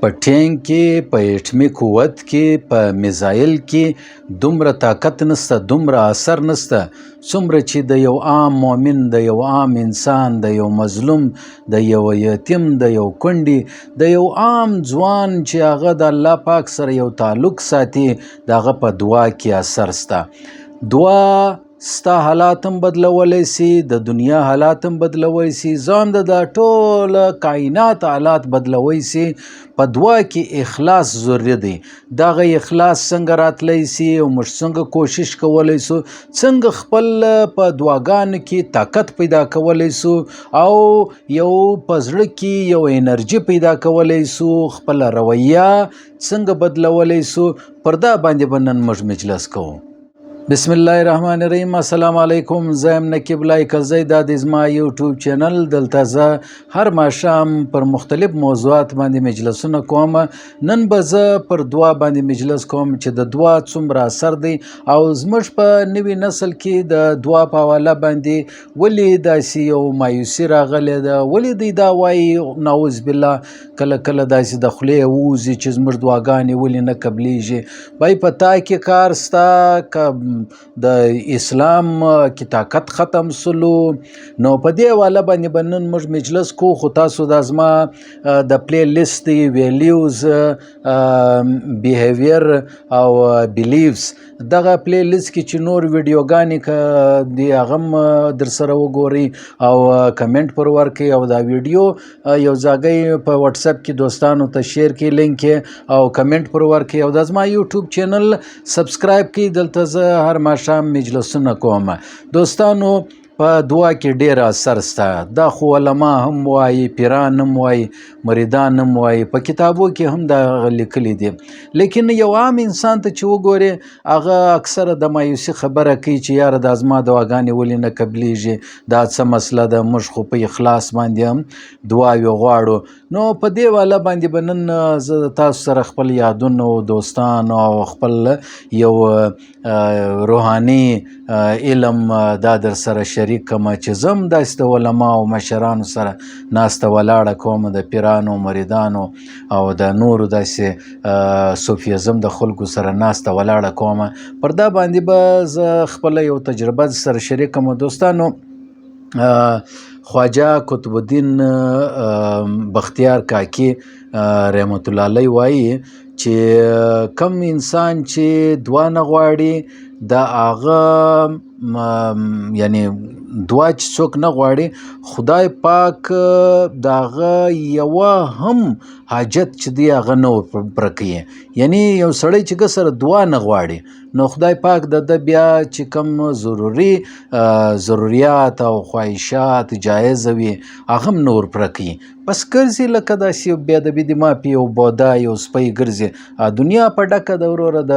په ټینک کې، په اټمي قوت کې، په میزایل کې دومره طاقت نسته، دومره اثر نسته څومره چې د یو عام مؤمن، د یو عام انسان، د یو مظلوم، د یو یتیم، د یو کونډي، د یو عام ځوان چې هغه د الله پاک سره یو تعلق ساتي، د هغه په دعا کې اثر سته. دعا ستا حالات هم بدلولی سي، د دنیا حالات هم بدلولی سي، ځان د ټوله کائنات حالات بدلولی سي. په دعا کې اخلاص ضروري دی. دغه اخلاص څنګه راتلی سي او موږ څنګه کوشش کولی سو، څنګه خپل په دعاګانو کې طاقت پیدا کولی سو او یو په زړه کې یو انرژي پیدا کولی سو، خپل رویه څنګه بدلولی سو، پر دا باندې به نن موږ مجلس کوو. بسم الله الرحمن الرحیم. السلام علیکم. زه یم نقیب لایقزی. دا د زما یوټیوب چینل. دلته زه هر ماښام پر مختلف موضوعات باندې مجلسونه کوم. نن به زه پر دعا باندې مجلس کوم چې د دعا څومره اثر دی او زموږ په نوي نسل کې د دعا په حواله باندې ولې داسې یو مایوسي راغلې ده، ولې دوی دا وایي نعوذ بالله کله کله داسې د خولې ووځي چې زموږ دعاګانې ولې نه قبلیږي. بای په تا کې کار ستا که د اسلام کې طاقت ختم سلو، نو په دې حواله باندې به نن موږ مجلس کو. خو تاسو دا زما د پلی لیست دی ویلیوز، بیهیویر او بیلیفز، دغه پلی لیست کې چې نور ویډیوګانې دی هغه هم در سره وګورئ او کمنټ پر ورکړئ او دا ویډیو یو ځای په واتساپ کې دوستانو ته شیر کړئ، لینک یې او کمنټ پر ورکړئ او دا زما یوټیوب چینل سبسکرایب کړئ. دلته زه هر ماښام مجلسونه کوم. دوستانو په دعا کې ډیر اثر سته. دا خو علما هم وایي، پیران هم وایي، مریدان هم وایي، په کتابو کې هم دا لیکلي دي. لیکن یو عام انسان ته چې وګورې هغه اکثره د مایوسي خبره کوي چې یاره دا زما دعاګانې ولې نه قبلیږي، دا څه مسله ده، موږ خو په اخلاص باندې هم دعاوې غواړو. نو په دې والا باندې به نن زه تاسو سره خپل یادونه او دوستان او خپل یو روحاني علم دا در سره شریک کوم چې زم داسې د علماو او مشرانو سره ناسته ولاړه کوم، د پیرانو، مریدانو او د نورو داسې صوفیزم د خلکو سره ناسته ولاړه کوم. پر دا باندې به زه خپله یو تجربه سره شریک کوم. دوستانو خواجه قطب الدین بختیار کاکی رحمت الله علیه وایي چې کم انسان چې دعا نه غواړي د هغه یعنی دعا چې څوک نه غواړي خدای پاک د هغه یوه هم حاجت چې دی هغه نه پوره کوي. یعنی یو سړی چې که سره دعا نه غواړي نو خدای پاک د ده بیا چې کوم ضروریات او خواهشات جایز وي هغه هم نه ورپوره کوي. بس ګرځي لکه داسې بې ادبي دي، ما پې یو بودا یو سپی ګرځي. دنیا په ډکه ده وروره، د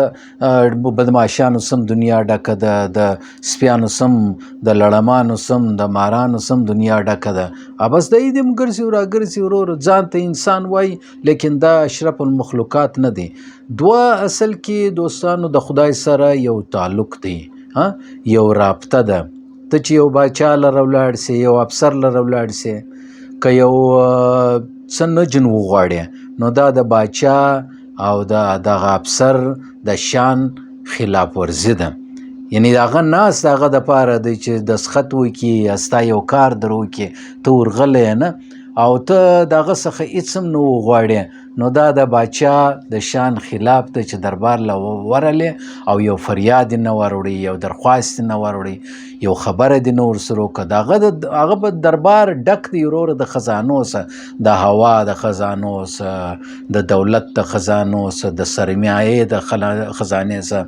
بدماشانو سم دنیا ډکه ده، د سپیانو سم، د لړمانو سم، د مارانو سم دنیا ډکه ده. بس دی دې هم ګرځي را ګرځي وروره، ځان ته انسان وایي لیکن دا اشرف المخلوقات نه دی. دعا اصل کې دوستانو د خدای سره یو تعلق دی، یو رابطه ده. ته چې یو باچا لره ولاړ سې، یو افسر لره ولاړ سې، که یو څه نجن وغواړې نو دا د باچا او دغه افسر د شان خلاف ورزي ده. یعنی هغه ناست هغه دپاره دی چې دستخط وکړي یا ستا یو کار در وکړي، ته ورغلی نه او ته د هغه څخه هېڅ هم نه وغواړې، نو دا د باچا د شان خلاف دی چې دربار له ورغلې او یو فریاد یې نه وروړي، یو درخواست یې نه وروړي، یو خبره دې نه ورسره وکړه. هغه به دربار ډک دی وروره د خزانو څخه، د هوا د خزانو څخه، د دولت د خزانو څخه، د سرمایې د خزانې څخه،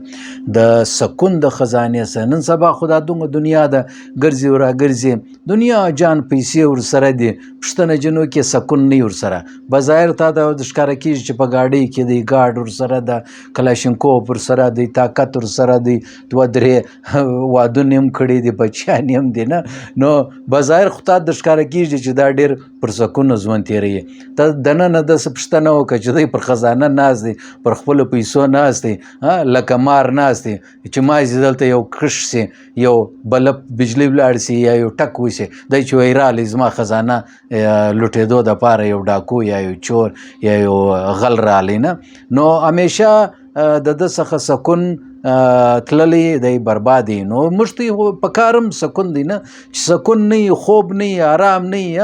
د سکون د خزانې څخه. نن سبا خو دا دومره دنیا ده ګرځي را ګرځي، دنیا جان پیسې ورسره دي، پښتنه جنو کې سکون نه ورسره. بظاهر تا د ښکاره کېږي چې په ګاډۍ کې دی، ګارډ ورسره ده، کلاشینکوف ورسره دی، طاقت ورسره دی، دوه درې وادونه هم کړي دي، بچیان هم دي نه. نو بظاهر خو تا د ښکاره کېږي چې دا ډېر پر سکونه ژوند تېروي. ته دننه داسې پوښتنه وکړه چې دی پر خزانه ناست دی، پر خپلو پیسو ناست دی، لکه مار ناست دی چې مازې دلته یو کش سي، یو بلب بجلي ولاړ سي یا یو ټک وشي، دی چې وایي رالی زما خزانه لوټېدو دپاره یو ډاکو یا یو چور یا یو غل رالی نه. نو همیشه د ده څخه سکون تللی دی، برباد دی. نو موږ ته په کار هم سکون دی نه، چې سکون نه وي، خوب نه وي، آرام نه وي،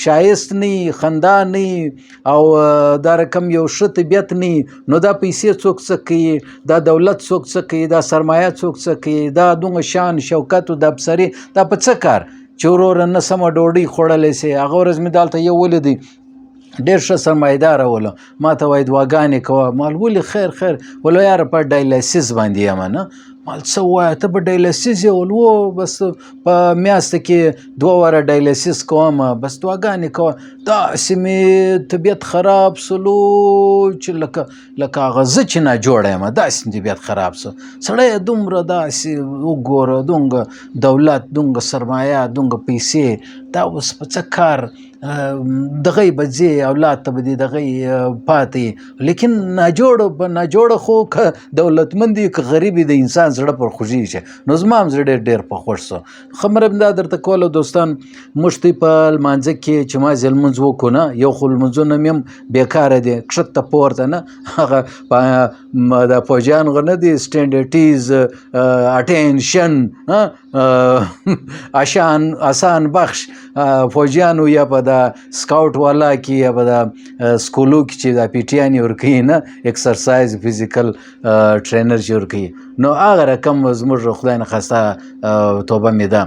ښایست نه وي، خندا نه وي، او دا رقم یو ښه طبیعت نه وي، نو دا پیسې څوک څه کوي، دا دولت څوک څه کوي، دا سرمایه څوک څه کوي، دا دومره شان شوکت او د افسري دا په څه کار چې وروره نه سمه ډوډۍ خوړلی سي. هغه ورځ مې دلته یو ولیدی ډېر ښه سرمایه‌داره ولو، ما ته وایي دعاګانې کوه. مال ولې خیر خیر ولو یاره په ډایلایسیس باندې یم نه. مال څه ووایه ته په ډایلایسیس یې ول و بس په میاشته کې 2 واره ډایلایسیس کوم بس دعاګانې کوه. داسې مې طبیعت خراب سلو چې لکه هغه زه چې ناجوړه یم داسې مې طبیعت خراب سو. سړی دومره داسې وګوره دومره دولت دومره سرمایه دومره پیسې دا اوس په څه کار دغه به ځې اولاد ته به دې دغه پاتې. لیکن ناجوړه خو که دولتمند وي که غریب وي د انسان زړه پر خوږېږي. نو زما هم زړه ډېر په خوښ سو. خبره مې دا درته کوله دوستان، موږ ته په لمانځه کې چې مازې لمونځ وکړو نه، یو خو لمونځونه مې هم بیکاره دي، کښته پورته نه، هغه د فوجیان غو نه دي سټینډرټیز اټینشن آسان بخش فوجیانو یا په د سکاوټ والا کې یا په د سکولو کې چې د پیټیانې ورکوي نه اکسرسایز فزیکل ټرینر چې ورکوي، نو هغه رقم زموږ خدای نخواسته توبه مې ده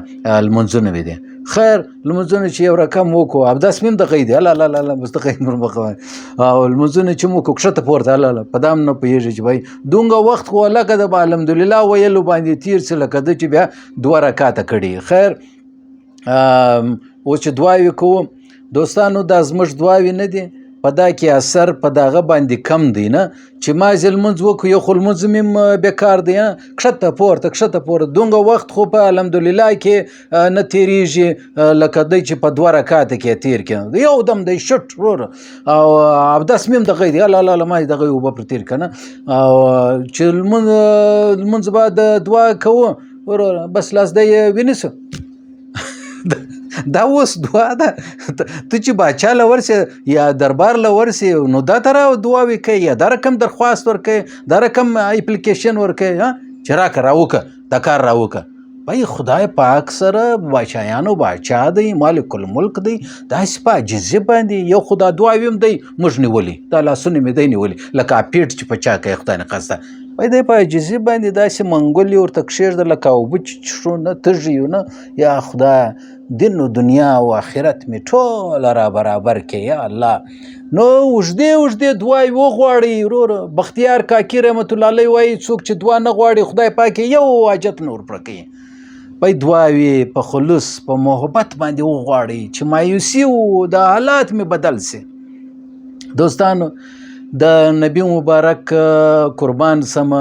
لمونځونه مې دي. خیر لمونځونه چې یو رقم وکړو اودس مې هم دغه دی الله بس دغه یې مرمخه او لمونځونه چې مو وکړو کښته پورته الله په دا هم نه پوهېږي چې بهی دومره وخت خو لکه د الحمدلله ویلو باندې تیر څه لکه ده چې بیا 2 رکاته کړي. خیر اوس چې دعاوې کوو دوستانو دا زموږ دعاوې نه دي، په دا کې اثر په دغه باندې کم دی نه چې مازې لمونځ وکړو یو خو لمونځ مې بیکار دی کښته پورته دومره وخت خو په الحمدلله کې نه تېرېږي لکه دی چې په 2 رکاته کې تېر کړي یو دم دی شټ وروره او اودس مې هم دغه دی الله ما دغه اوبه پر تېر که نه او چې لمونځ بعد دعا کوو وروره بس لاس دی ونیسو دا اوس دعا ده. ته چې باچا له ورسې یا دربار له ورسې نو دا ته را دعاوې کوي یا دا رقم درخواست ورکوي دا رقم اپلیکیشن ورکوي چې راکړه راوکړه دا کار راوکړه. بھائی خدای پاک سره بادشاهانو باچا دی مالک الملک دی داسې په عاجزي باندې یو خدا دعاوې هم دی موږ نیولي دا لاسونه مې دی نیولي لکه پیټ چې په چا کوي خدای نخواسته بھائی دی په عاجزي باندې داسې منګول یې ورته کښېږده لکه اوبه چې څښو نه تږي یو نه یا خدای دین و دنیا او آخرت مې ټوله را برابر کړې یا الله. نو اوږدې دعاوې وغواړئ وروره. بختیار کاکي رحمت الله علیه وایي څوک چې دعا نه غواړي خدای پاک یو حاجت نه ورپوره کوي. بھائی دعاوې په خلوص په محبت باندې وغواړئ چې مایوسي و د حالات مې بدل سي. دوستانو د نبی مبارک قربان سمه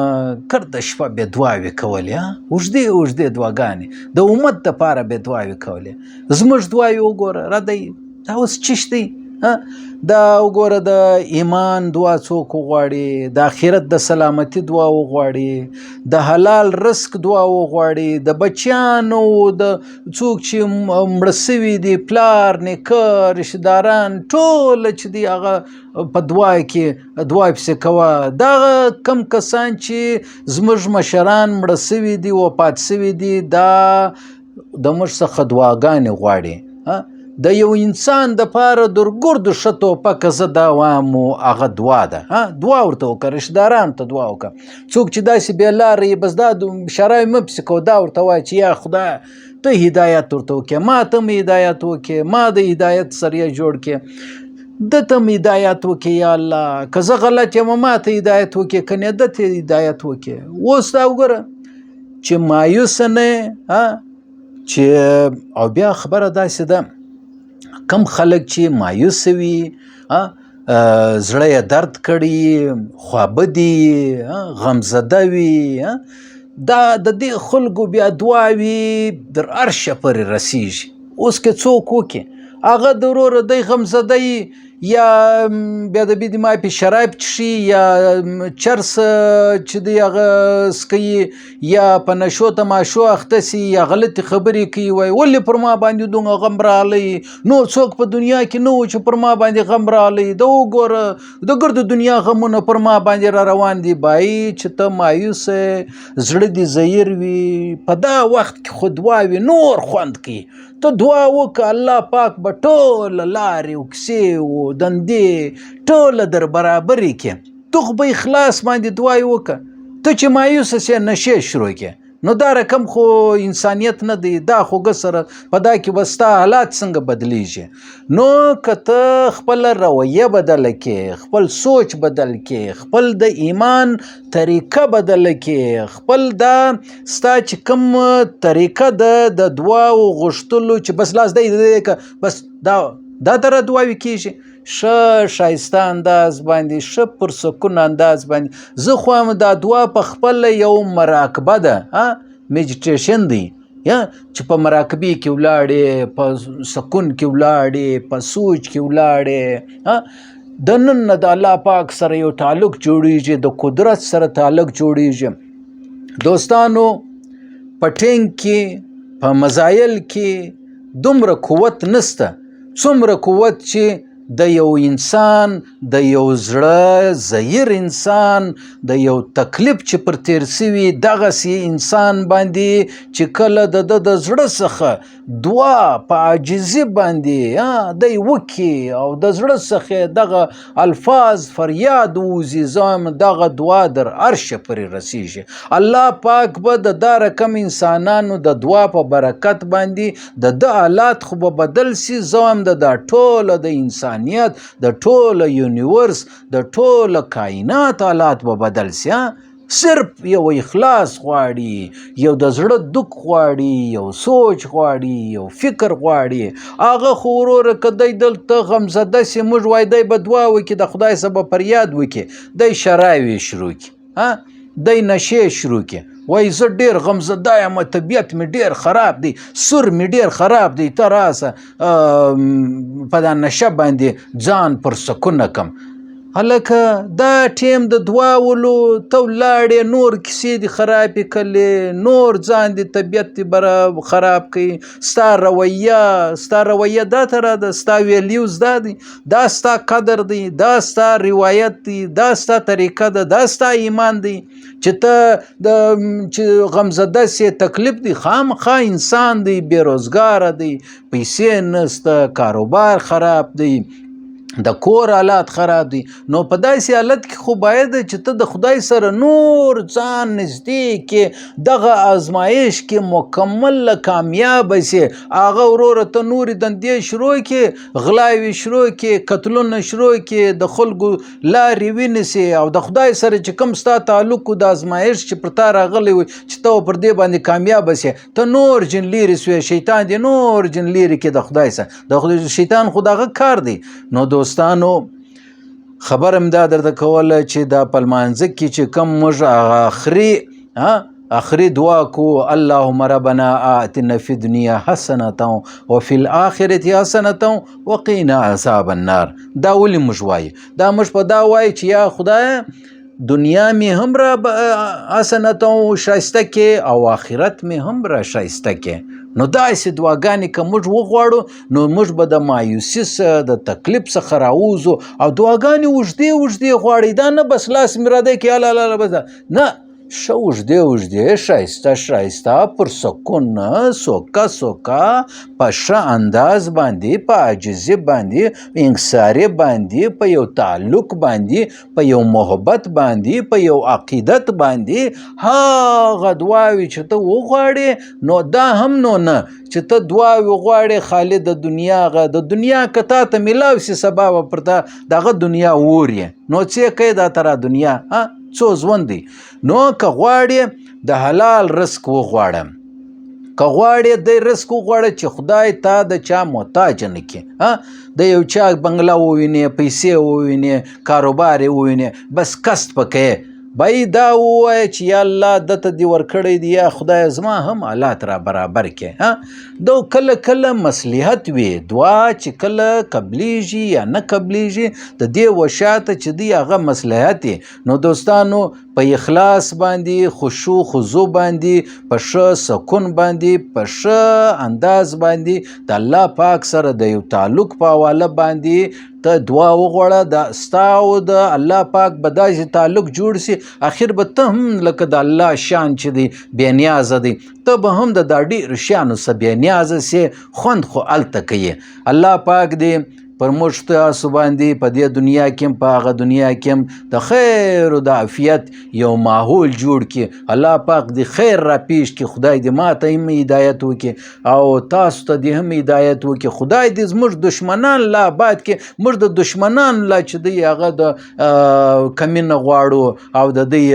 کرده شپه بې دعاوې کولې اوږدې دعاګانې د امت دپاره بې دعاوې کولې. زموږ دعاوې وګوره راځئ دا اوس چش دی دا وګوره د ایمان دعا څوک وغواړي د آخرت د سلامتي دعا وغواړي د حلال رزق دعا وغواړي د بچیانو د څوک چې مړه سوي دي پلار نیکه رشتهداران ټول چې دي هغه په دعا کې دعا پسې کوه. دغه کم کسان چې زموږ مشران مړه سوي دي وفات سوي دي دا د موږ څخه دعاګانې غواړي. د یو انسان دپاره درګردو ښه توپکه زه دا وایم هغه دعا ده دعا ورته وکړه رشتهدارانو ته دعا وکړه. څوک چې داسې بې لاره یې بس دا شرای مه پسې کوه دا ورته وایه چې یا خدای ته هدایت ورته وکړې ما ته م هدایت وکړې ما د هدایت سریه جوړ کړې ده ته م هدایت وکړې یا الله که زه غلط یم ما ته هدایت وکړې که نه ده ته هدایت وکړې. اوس دا وګوره چې مایوسه نه چې او بیا خبره داسې ده کم خلک چې مایوسه وي زړه یې درد کړي خوابدي غمزده وي دا د دې خلکو بیا دعاوې در عرشه پورې رسیږي. اوس که څوک وکړي هغه د وروره دی غمزده یا بېادبي دې معافي شراب څښي یا چرس چې دی هغه څکوي یا په نشو تماشو اخته سي یا غلطې خبرې کوي وایي ولې پر ما باندې دومره غم راغلی نور څوک په دنیا کې نه و چې پر ما باندې غم راغلی د وګوره د ګرد دنیا غمونه پر ما باندې را روان دي بایی چې ته مایوس زړه دې زهیر وي په دا وخت کې خو دعا وي نور خوند کوي ته دعا وکړه الله پاک به ټوله لارې او کیسې او دندې ټوله در برابرې کړي ته خو به اخلاص باندې دعا یې وکړه ته چې مایوسه سې نشې شروع کړې نو دا رقم خو انسانیت نه دی دا خو سره په دا کې به ستا حالات څنګه بدلیږي نو که ته خپله رویه بدله کړې خپل سوچ بدل کړې خپل د ایمان طریقه بدله کړې خپل دا ستا چې کوم طریقه د دعاو غوښتلو چې بس لاس دی که بس دا دره دعاوې کېږي ښه ښایسته انداز باندې ښه پرسکون انداز باندې زه خو هم دا دعا په خپله یو مراقبه ده میډیټیشن دی یا چې په مراقبې کې ولاړې په سکون کې ولاړې په سوچ کې ولاړې د نن نه د الله پاک سره یو تعلق جوړیږي د قدرت سره تعلق جوړیږي دوستانو په ټینګ کې په مزایل کې دومره قوت نسته څومره قوت چې د یو انسان د یو زړه زهیر انسان د یو تکلیف چې پر تیر سوي دغسې انسان باندې چې کله د زړه څخه دعا په عاجزي باندې دی وکړي او د زړه څخه دغه الفاظ فریاد ووځي زه هم دغه دعا در عرشه پورې رسیږي الله پاک به د دا رقم انسانانو د دعا په برکت باندې د حالات خو به بدل سي زه هم د دا ټوله د انسانیت د ټوله یونیورس د ټوله کائنات حالات به بدل سي صرف یو اخلاص غواړي یو د زړه دک غواړي یو سوچ غواړي یو فکر غواړي هغه خو وروره که دی دلته غمزده سي موږ وایي دی به دعا وکړي د خدای څخه به فریاد وکړي دی شراوې شروع کړي دی نشې شروع کړي وای زه ډېر غمزده یم طبیعت مې ډېر خراب دی سر مې ډېر خراب دی ته راسه په دا نشه باندې ځان پر سکونه کم هلکه دا ټیم د دعاولو ته ولاړې نور کیسې دې خرابې کړلې نور ځان دې طبیعت دې خراب کړي ستا رویه دا تره ده ستا ویلیوز دا دی دا ستا قدر دی دا ستا روایت دی دا ستا طریقه ده دا ستا ایمان دی چې ته چې غمزده سي تکلیف دی خامخا انسان دی بېروزګاره دی پیسې نسته کاروبار خراب دی د کور حالات خراب دي نو په داسې حالت کې خو باید چې ته د خدای سره نور ځان نږدې کې دغه آزمایش کې مکمل کامیاب سي هغه وروره ته نورې دندې شروع کې غلاوې شروع کې قتلونه شروع کې د خلکو لارې ونیسي او د خدای سره چې کوم ستا تعلق د آزمایش چې پر تا راغلی وي چې ته پر دې باندې کامیاب سي ته نور جن لرې سوی شیطان دې نور جن لرې کې د خدای سره د شیطان خو دغه کار دی نو دوستانو خبر هم دا درته کوله چې دا په لمانځه کې چې کوم موږ آخري دعا کو اللهم ربنا آتنا فی الدنیا حسنة وفي الآخرة حسنة وقنا عذاب النار دا ولې موږ وایو دا موږ په دا وایو چې یا خدای دنیا مې هم را حسنة شایسته کې او آخرت مې هم را شایسته کې نو داسې دعاګانې که موږ وغواړو نو موږ به د مایوسي څخه د تکلیف څخه راوځو او دعاګانې اوږدې غواړي دا نه بس لاس مې را دی کې الله بس نه ښه اوږدې ښایسته پر سکون سوکه په ښه انداز باندې په عاجزي باندې انکساري باندې په یو تعلق باندې په یو محبت باندې په یو عقیدت باندې هغه دعاوې چې ته وغواړې نو دا هم نو نه چې ته دعاوې وغواړې خالي د دنیا که تا ته میلاو سي سبا به پر تا دغه دنیا وورې نو څه کوې دا ته را دنیا څو ژوند دی نو که غواړې د حلال رزق وغواړه که غواړې د رزق وغواړه چې خدای تا د چا محتاج نه کړي د یو چا بنګله ووینې پیسې ووینې کاروبار یې ووینې بس کست پکې بای دا ووایه چې یا الله دته دې ورکړی دی یا خدای زما هم حالات را برابر کې دو کله کله مصلحت وي دعا چې کله قبلیږي یا نه قبلیږي د دې وشاته چې دی هغه مصلحت نو دوستانو په اخلاص باندې خشوع خضوع باندې په ښه سکون باندې په ښه انداز باندې د الله پاک سره د یو تعلق په حواله باندې ته دعا وغواړه د ستا او د الله پاک به داسې تعلق جوړ سي اخر به ته هم لکه د الله شان چې دی بې نیازه دی ته به هم د دا ډېرو شیانو څخه بې نیازه سې خوند خو هلته کوي الله پاک دې پر موږ تاسو باندې په دې دنیا کې هم په هغه دنیا کې هم د خیر او د عافیت یو ماحول جوړ کړي الله پاک دې خیر را پیش کړي خدای دې ما ته هم هدایت وکړي او تاسو ته دې هم هدایت وکړي خدای دې زموږ دشمنان لا آباد کړي موږ د دشمنان لا چې دی هغه د کمي نه غواړو او د دوی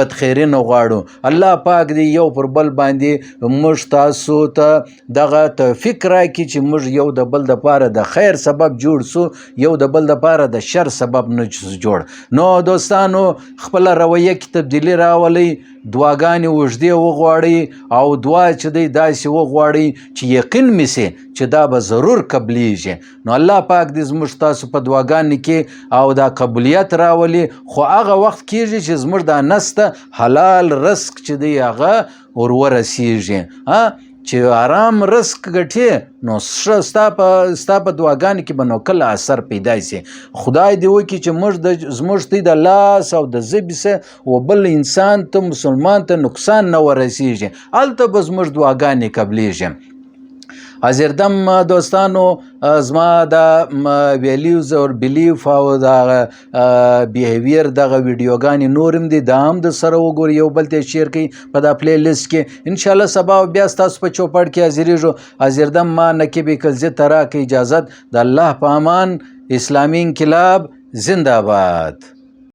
بدخیري نه غواړو الله پاک دې یو پر بل باندې موږ تاسو ته دغه توفیق راکړي چې موږ یو د بل دپاره د خیر سبب جوړ سو یو د بل دپاره د شر سبب نه جوړ نو دوستانو خپله رویه کې تبدیلي راولئ دعاګانې اوږدې وغواړئ او دعا چې دی داسې وغواړئ چې یقین مې سي چې دا به ضرور قبلیږي نو الله پاک دې زموږ تاسو په دعاګانې کې او دا قبولیت راولي خو هغه وخت کېږي چې زموږ دا نسته حلال رزق چې دی هغه ورورسیږي چې آرام رزق ګټې نو ستا په دعاګانې کې به نو کله اثر پیدا سي خدای دې وکړي چې زموږ ته د لاس او د ژبې څه و بل انسان ته مسلمان ته نقصان نه ورسیږي هلته به زموږ دعاګانې قبلیږي حاضردم دوستانو زما د ویلیوز او بلیف او د بیهیویر دغه ویډیوګانې نور هم دي دا هم د سره وګورئ یو بل ته شیر کړئ په دا پلی لیست کې انشاءالله سبا بیا ستاسو په چوپړ کې حاضریږو حاضردم ما نقیب کلزي ته راکړئ اجازت د الله په امان اسلامي انقلاب زنده باد